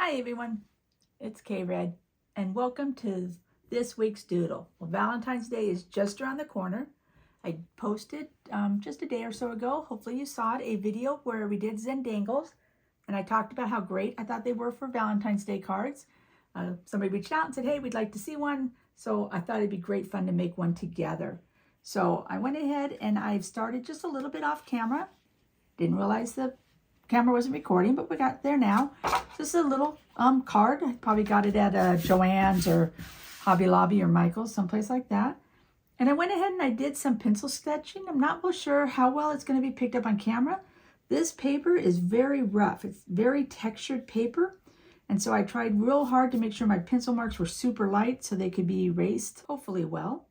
Hi everyone, it's K-Red and welcome to this week's doodle. Well, Valentine's Day is just around the corner. I posted just a day or so ago, hopefully you saw it, a video where we did Zendangles and I talked about how great I thought they were for Valentine's Day cards. Somebody reached out and said, hey, we'd like to see one. So I thought it'd be great fun to make one together. So I went ahead and I've started just a little bit off camera. Didn't realize the camera wasn't recording, but we got there now. This is a little card. I probably got it at Joann's or Hobby Lobby or Michael's, someplace like that. And I went ahead and I did some pencil sketching. I'm not real sure how well it's going to be picked up on camera. This paper is very rough. It's very textured paper. And so I tried real hard to make sure my pencil marks were super light so they could be erased, hopefully well.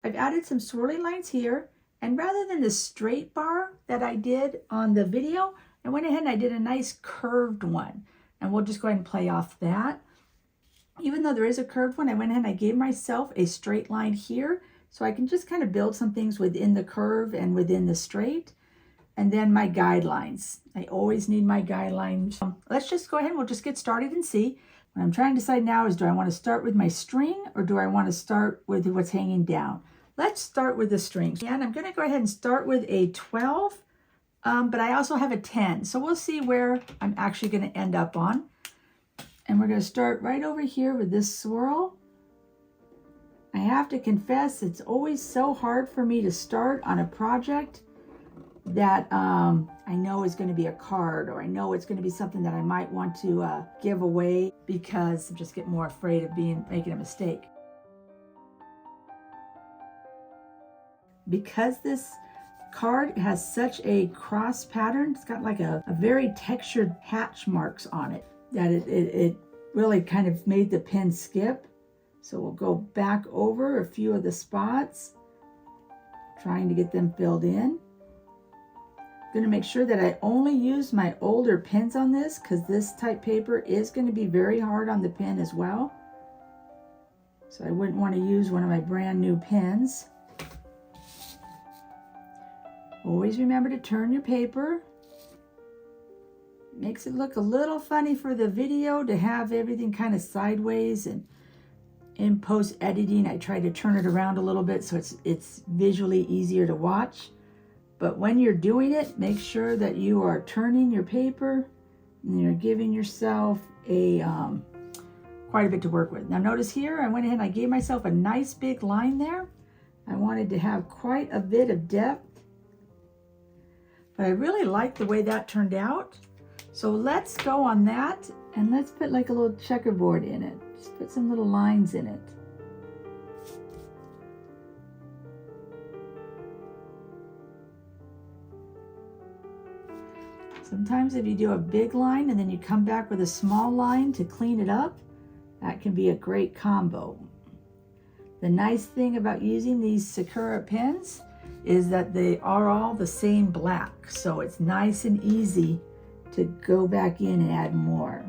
I've added some swirly lines here. And rather than the straight bar that I did on the video, I went ahead and I did a nice curved one. And we'll just go ahead and play off that. Even though there is a curved one, I went ahead and I gave myself a straight line here. So I can just kind of build some things within the curve and within the straight. And then my guidelines. I always need my guidelines. Let's just go ahead and we'll just get started and see. What I'm trying to decide now is, do I want to start with my string or do I want to start with what's hanging down? Let's start with the strings. And I'm going to go ahead and start with a 12, but I also have a 10. So we'll see where I'm actually going to end up on. And we're going to start right over here with this swirl. I have to confess, it's always so hard for me to start on a project that I know is going to be a card, or I know it's going to be something that I might want to give away, because I just get more afraid of making a mistake. Because this card has such a cross pattern, it's got like a very textured hatch marks on it, that it really kind of made the pen skip. So we'll go back over a few of the spots, trying to get them filled in. I'm going to make sure that I only use my older pens on this, because this type paper is going to be very hard on the pen as well. So I wouldn't want to use one of my brand new pens. Always remember to turn your paper. It makes it look a little funny for the video to have everything kind of sideways, and in post editing I try to turn it around a little bit so it's visually easier to watch. But when you're doing it, make sure that you are turning your paper and you're giving yourself a quite a bit to work with. Now notice here, I went ahead and I gave myself a nice big line there. I wanted to have quite a bit of depth. But I really like the way that turned out. So let's go on that and let's put like a little checkerboard in it. Just put some little lines in it. Sometimes if you do a big line and then you come back with a small line to clean it up, that can be a great combo. The nice thing about using these Sakura pens is that they are all the same black, so it's nice and easy to go back in and add more.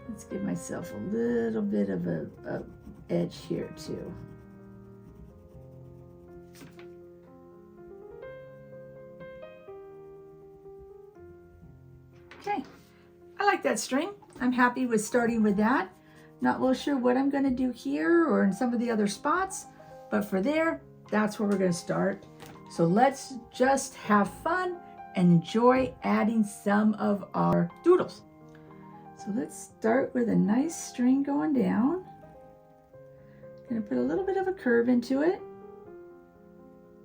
Let's give myself a little bit of a edge here too. Okay, I like that string. I'm happy with starting with that. Not real sure what I'm going to do here or in some of the other spots, but for there, that's where we're going to start. So let's just have fun and enjoy adding some of our doodles. So let's start with a nice string going down. I'm going to put a little bit of a curve into it.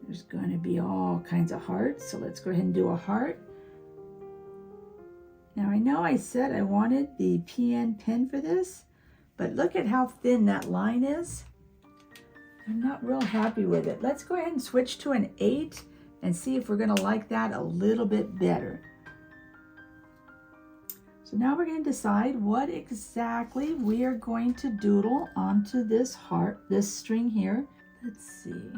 There's going to be all kinds of hearts, so let's go ahead and do a heart. Now I know I said I wanted the PN pen for this, but look at how thin that line is. I'm not real happy with it. Let's go ahead and switch to an 8 and see if we're going to like that a little bit better. So now we're going to decide what exactly we are going to doodle onto this heart, this string here. Let's see.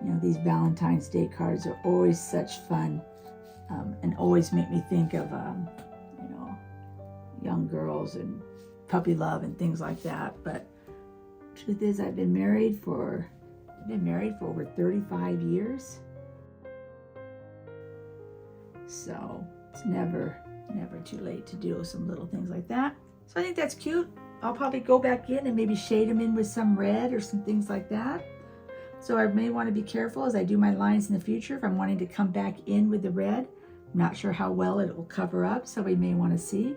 You know, these Valentine's Day cards are always such fun, and always make me think of, you know, young girls and puppy love and things like that. But truth is, I've been married for over 35 years. So it's never too late to do some little things like that. So I think that's cute. I'll probably go back in and maybe shade them in with some red or some things like that. So I may want to be careful as I do my lines in the future if I'm wanting to come back in with the red. I'm not sure how well it will cover up, so we may want to see.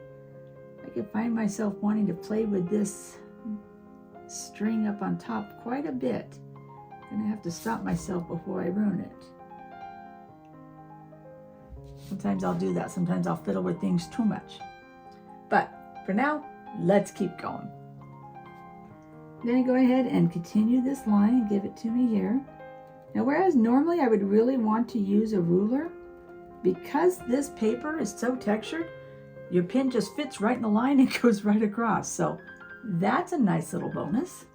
I could find myself wanting to play with this string up on top quite a bit. I'm gonna have to stop myself before I ruin it. Sometimes I'll do that. Sometimes I'll fiddle with things too much. But for now, let's keep going. I'm going to go ahead and continue this line and give it to me here. Now, whereas normally I would really want to use a ruler, because this paper is so textured, your pin just fits right in the line and goes right across. So that's a nice little bonus.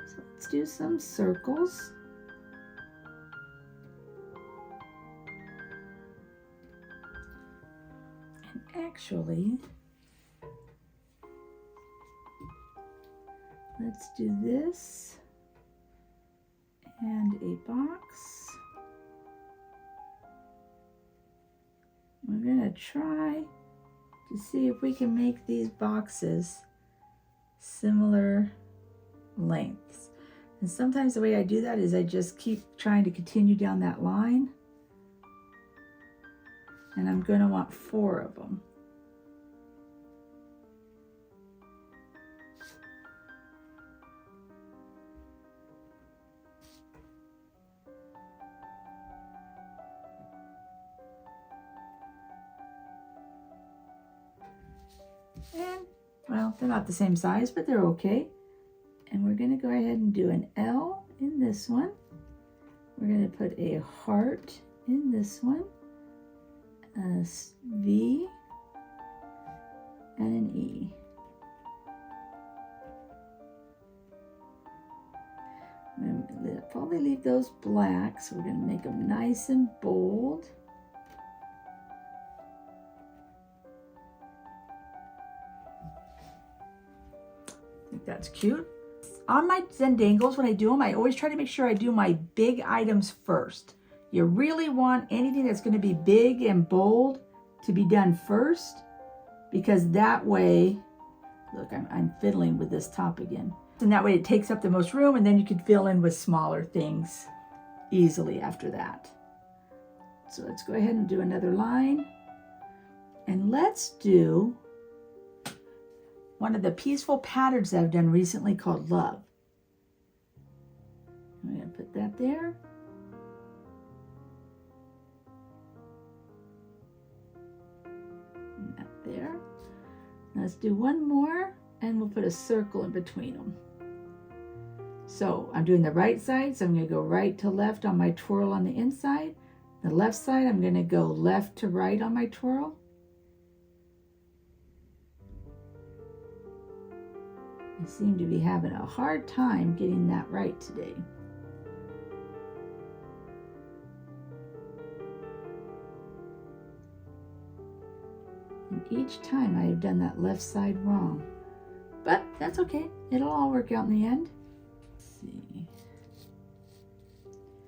So let's do some circles. Actually, let's do this and a box. We're going to try to see if we can make these boxes similar lengths. And sometimes the way I do that is I just keep trying to continue down that line. And I'm going to want 4 of them. And, well, they're not the same size, but they're okay. And we're going to go ahead and do an L in this one. We're going to put a heart in this one. A V and an E. I'm going to probably leave those black, so we're going to make them nice and bold. I think that's cute. On my Zendangles, when I do them, I always try to make sure I do my big items first. You really want anything that's going to be big and bold to be done first, because that way, look, I'm fiddling with this top again. And that way it takes up the most room, and then you can fill in with smaller things easily after that. So let's go ahead and do another line. And let's do one of the peaceful patterns that I've done recently called Love. I'm going to put that there. There. Let's do one more, and we'll put a circle in between them. So I'm doing the right side, so I'm going to go right to left on my twirl on the inside. The left side, I'm going to go left to right on my twirl. I seem to be having a hard time getting that right today. Each time I have done that left side wrong, but that's okay. It'll all work out in the end. Let's see.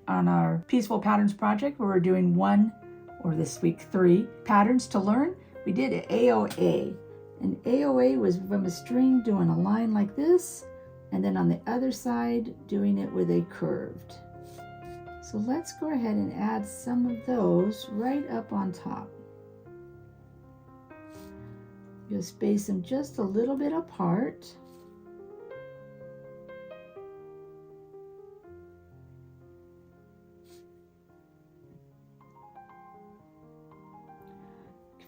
On our Peaceful Patterns project, where we're doing 1, or this week 3 patterns to learn, we did an AOA. And AOA was from a string doing a line like this, and then on the other side doing it with a curved. So let's go ahead and add some of those right up on top. You'll space them just a little bit apart.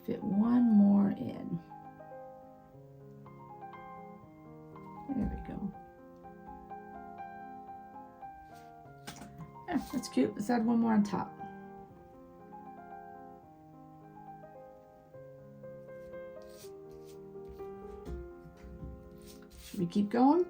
Fit one more in. There we go. Yeah, that's cute. Let's add one more on top. Should we keep going?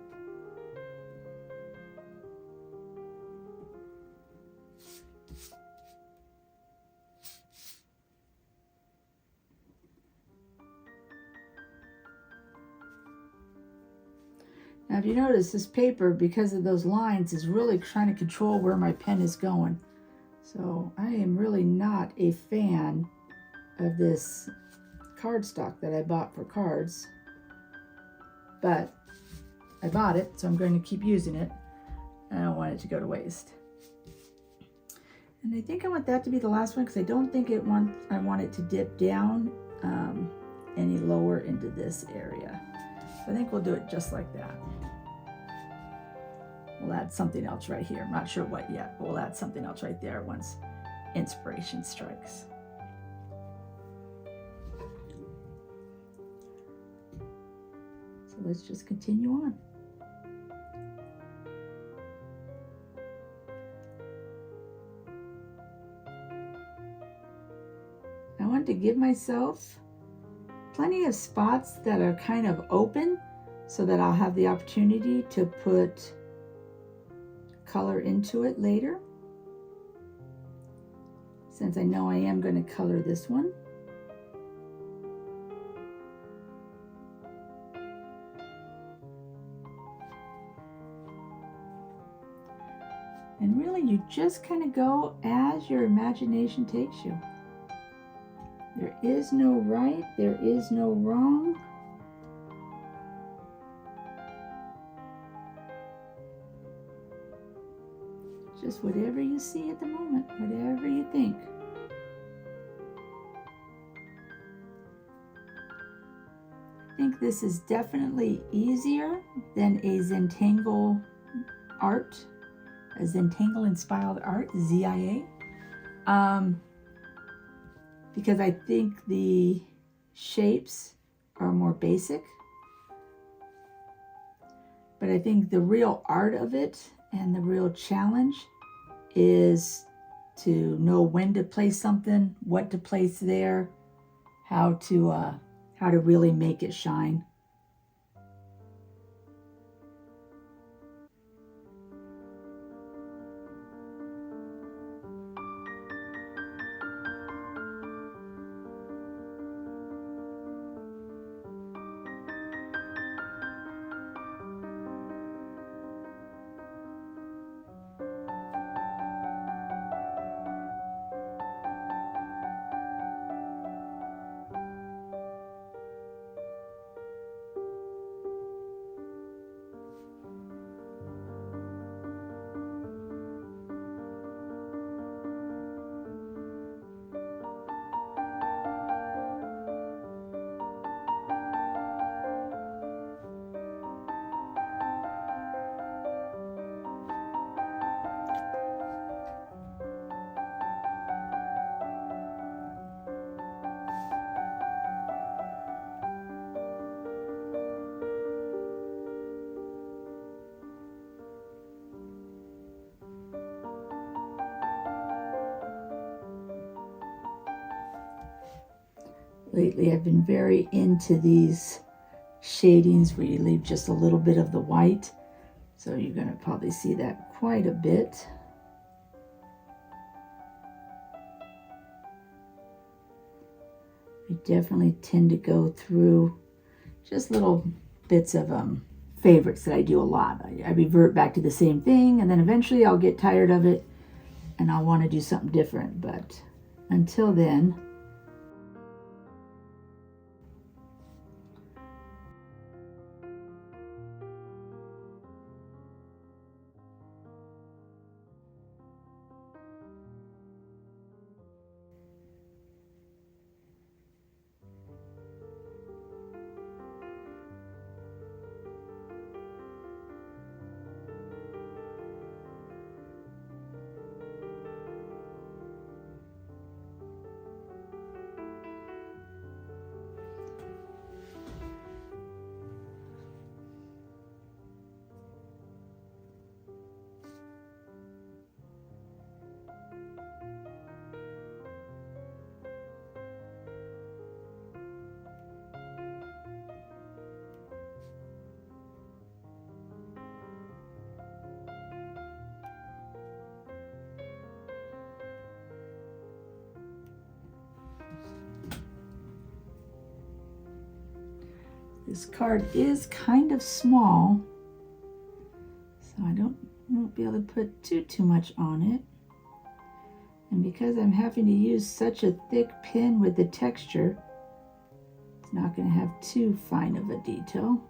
Now, if you notice, this paper, because of those lines, is really trying to control where my pen is going. So I am really not a fan of this cardstock that I bought for cards. But I bought it, so I'm going to keep using it. I don't want it to go to waste. And I think I want that to be the last one because I don't think I want it to dip down any lower into this area. So I think we'll do it just like that. We'll add something else right here. I'm not sure what yet, but we'll add something else right there once inspiration strikes. So let's just continue on. I want to give myself plenty of spots that are kind of open so that I'll have the opportunity to put color into it later, since I know I am going to color this one. And really, you just kind of go as your imagination takes you. There is no right, there is no wrong. Just whatever you see at the moment, whatever you think. I think this is definitely easier than a Zentangle art, a Zentangle inspired art, ZIA. Because I think the shapes are more basic. But I think the real art of it and the real challenge is to know when to place something, what to place there, how to really make it shine. Lately, I've been very into these shadings where you leave just a little bit of the white. So you're going to probably see that quite a bit. I definitely tend to go through just little bits of favorites that I do a lot. I revert back to the same thing, and then eventually I'll get tired of it and I'll want to do something different. But until then, this card is kind of small, won't be able to put too much on it. And because I'm having to use such a thick pen with the texture, it's not going to have too fine of a detail.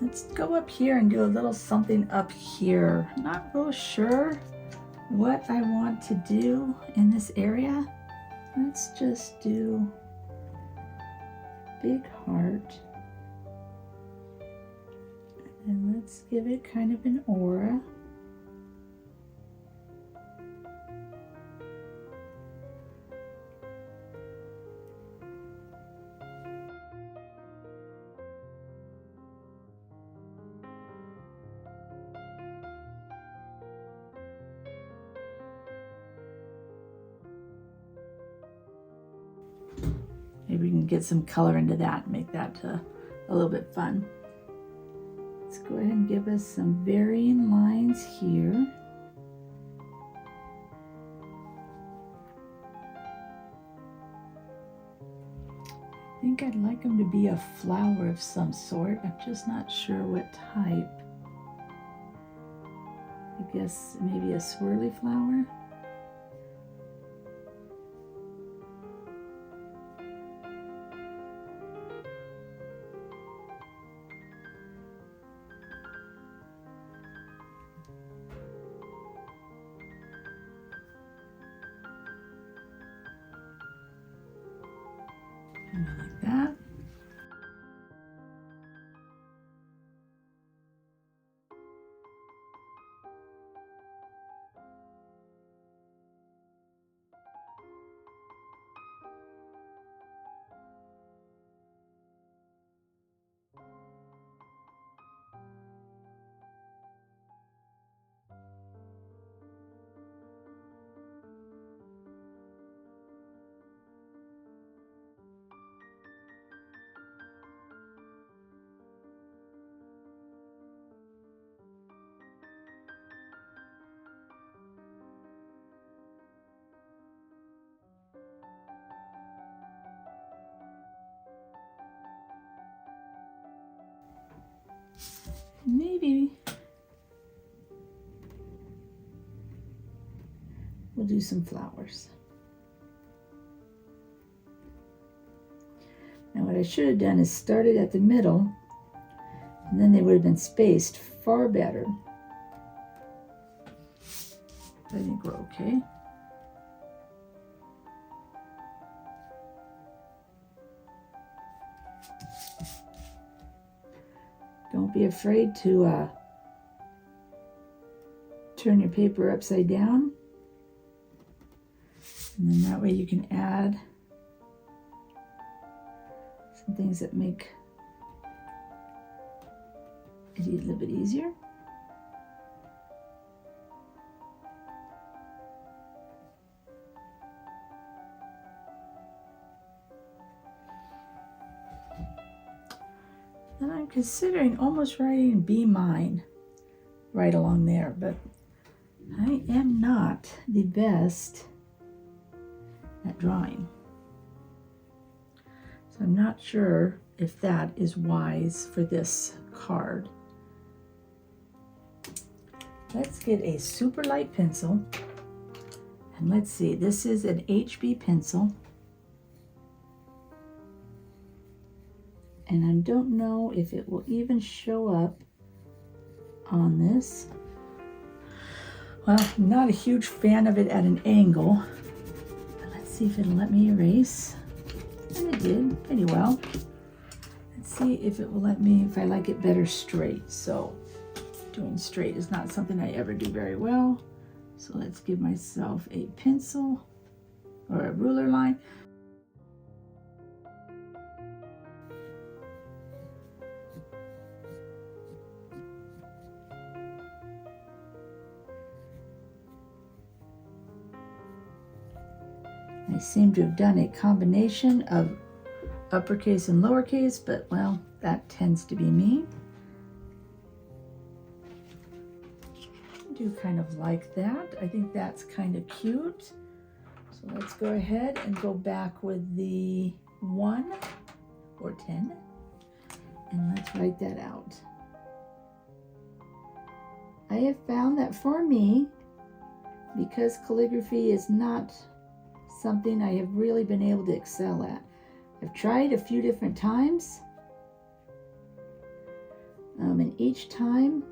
Let's go up here and do a little something up here. I'm not real sure what I want to do in this area. Let's just do big heart. And let's give it kind of an aura. Maybe we can get some color into that and make that a little bit fun. Let's go ahead and give us some varying lines here. I think I'd like them to be a flower of some sort. I'm just not sure what type. I guess maybe a swirly flower. Like that. Maybe we'll do some flowers. Now what I should have done is started at the middle, and then they would have been spaced far better. I think we're okay. Don't be afraid to turn your paper upside down. And then that way you can add some things that make it a little bit easier. And I'm considering almost writing Be Mine right along there, but I am not the best at drawing. So I'm not sure if that is wise for this card. Let's get a super light pencil, and let's see, this is an HB pencil. And I don't know if it will even show up on this. Well, I'm not a huge fan of it at an angle. But let's see if it'll let me erase. And it did pretty well. Let's see if it will let me, if I like it better straight. So doing straight is not something I ever do very well. So let's give myself a pencil or a ruler line. I seem to have done a combination of uppercase and lowercase, but well, that tends to be me. I do kind of like that. I think that's kind of cute. So let's go ahead and go back with the 1 or 10, and let's write that out. I have found that for me, because calligraphy is not something I have really been able to excel at. I've tried a few different times, and each time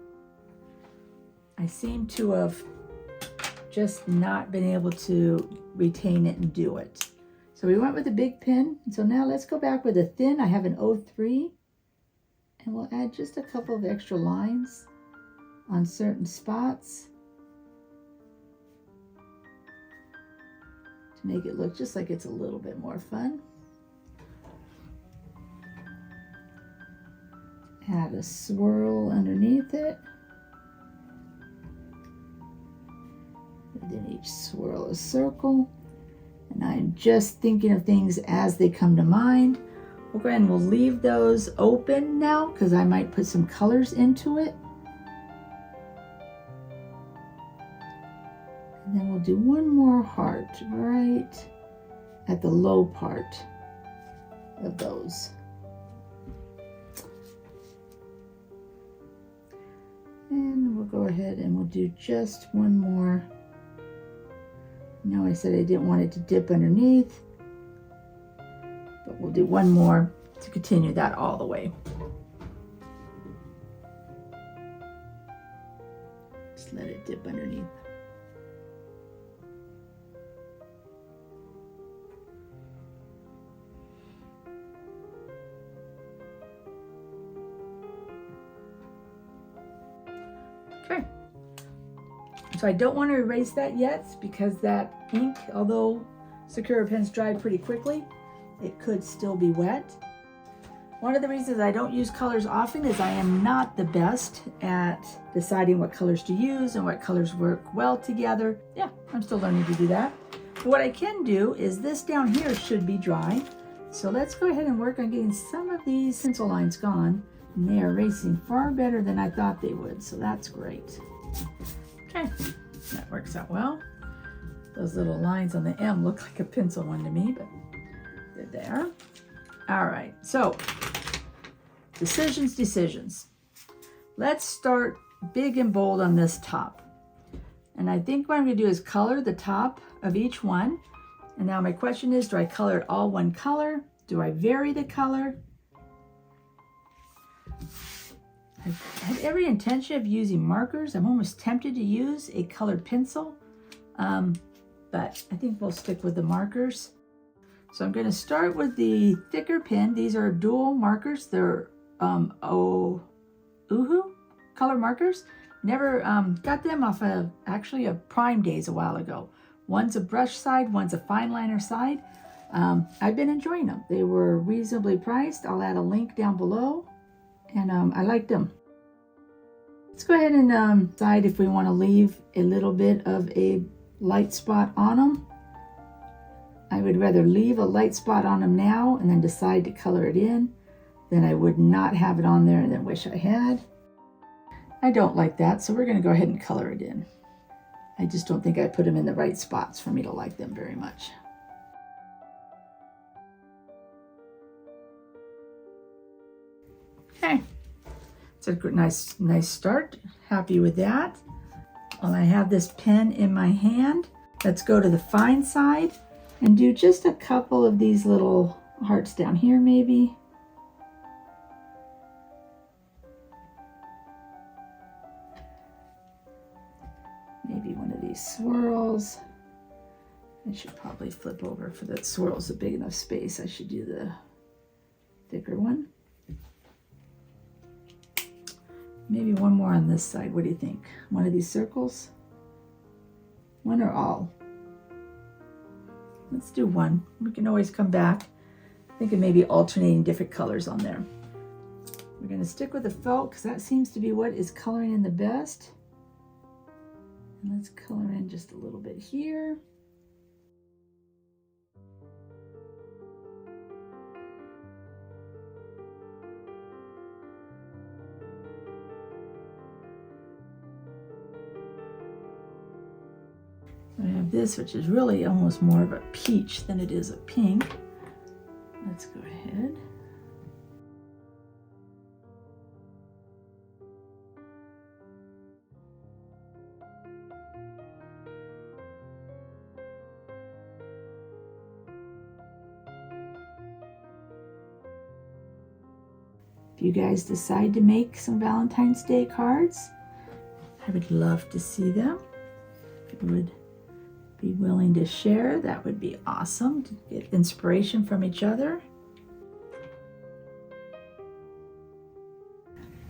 I seem to have just not been able to retain it and do it. So we went with a big pen. So now let's go back with a thin. I have an 03, and we'll add just a couple of extra lines on certain spots to make it look just like it's a little bit more fun. Add a swirl underneath it. Within each swirl a circle. And I'm just thinking of things as they come to mind. We'll go ahead and we'll leave those open now because I might put some colors into it. And then we'll do one more heart right at the low part of those. And we'll go ahead and we'll do just one more. No, I said I didn't want it to dip underneath, but we'll do one more to continue that all the way. Just let it dip underneath. Okay. So I don't want to erase that yet because that ink, although Sakura pens dry pretty quickly, it could still be wet. One of the reasons I don't use colors often is I am not the best at deciding what colors to use and what colors work well together. Yeah, I'm still learning to do that. But what I can do is this down here should be dry. So let's go ahead and work on getting some of these pencil lines gone. And they are erasing far better than I thought they would, so that's great. Okay, that works out well. Those little lines on the M look like a pencil one to me, but they're there. All right, so decisions. Let's start big and bold on this top. And I think what I'm gonna do is color the top of each one. And now my question is, do I color it all one color? Do I vary the color? I had every intention of using markers. I'm almost tempted to use a colored pencil, but I think we'll stick with the markers. So I'm going to start with the thicker pen. These are dual markers. They're Uhu color markers. Never got them off of actually a Prime Days a while ago. One's a brush side, one's a fine liner side. I've been enjoying them. They were reasonably priced. I'll add a link down below. And I liked them. Let's go ahead and decide if we want to leave a little bit of a light spot on them. I would rather leave a light spot on them now and then decide to color it in than I would not have it on there and then wish I had. I don't like that, so we're going to go ahead and color it in. I just don't think I put them in the right spots for me to like them very much. Okay, it's a nice start. Happy with that. Well, I have this pen in my hand. Let's go to the fine side and do just a couple of these little hearts down here maybe. Maybe one of these swirls. I should probably flip over for that swirl's a big enough space. I should do the thicker one. Maybe one more on this side. What do you think? One of these circles? One or all? Let's do one. We can always come back. Thinking maybe alternating different colors on there. We're going to stick with the felt because that seems to be what is coloring in the best. And let's color in just a little bit here. I have this, which is really almost more of a peach than it is a pink. Let's go ahead. If you guys decide to make some Valentine's Day cards, I would love to see them. If you would be willing to share, that would be awesome to get inspiration from each other.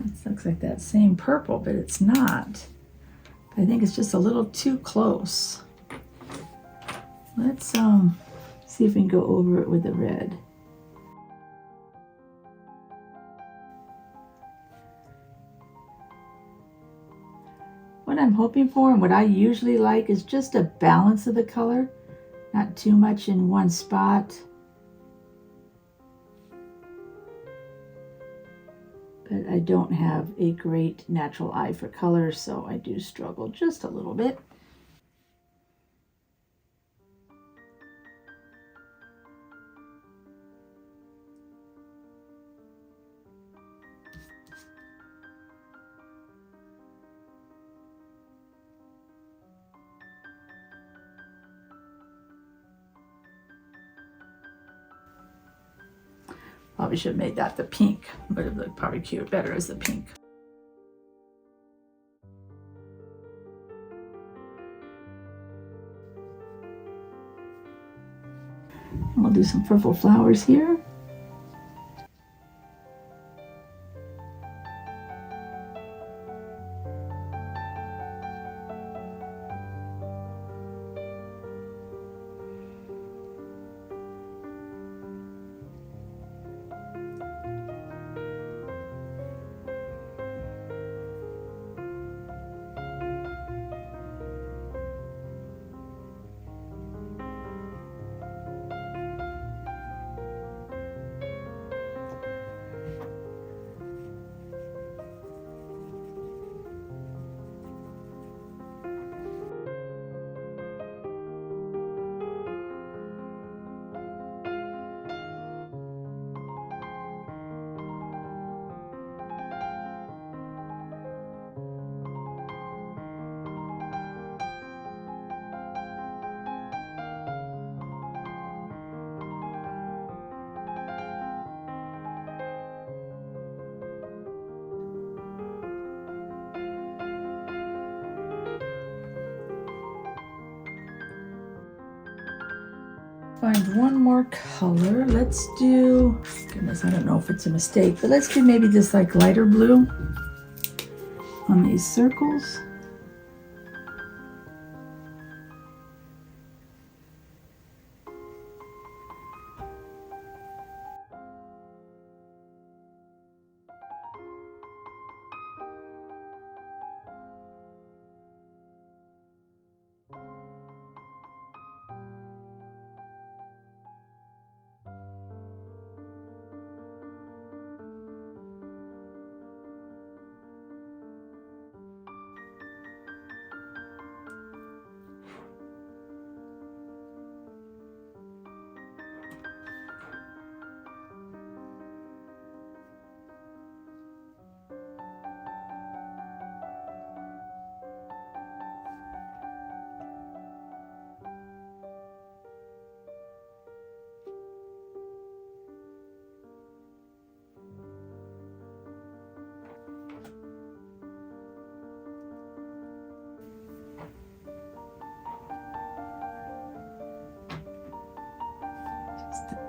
This looks like that same purple, but it's not. I think it's just a little too close. Let's see if we can go over it with the red. What I'm hoping for and what I usually like is just a balance of the color, not too much in one spot. But I don't have a great natural eye for color, so I do struggle just a little bit. Probably should have made that the pink. Would have looked probably cute better as the pink. And we'll do some purple flowers here. Find one more color. Let's do, goodness, I don't know if it's a mistake, but let's do maybe this like lighter blue on these circles.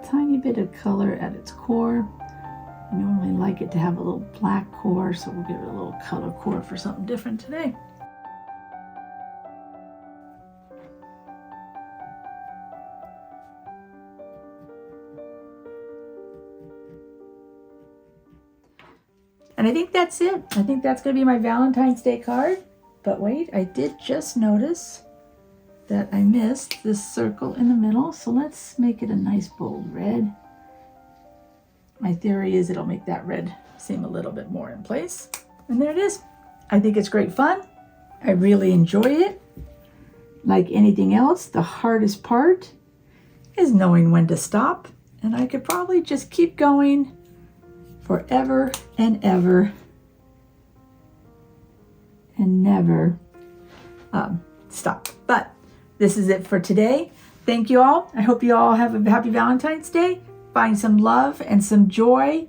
tiny bit of color at its core. I normally like it to have a little black core, so we'll give it a little color core for something different today. And I think that's it. I think that's going to be my Valentine's Day card. But wait, I did just notice that I missed this circle in the middle. So let's make it a nice bold red. My theory is it'll make that red seem a little bit more in place. And there it is. I think it's great fun. I really enjoy it. Like anything else, the hardest part is knowing when to stop. And I could probably just keep going forever and ever and never stop. But this is it for today. Thank you all. I hope you all have a happy Valentine's Day. Find some love and some joy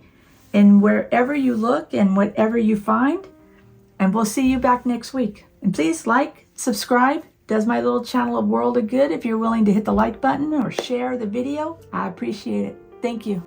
in wherever you look and whatever you find. And we'll see you back next week. And please like, subscribe. Does my little channel a world of good if you're willing to hit the like button or share the video. I appreciate it. Thank you.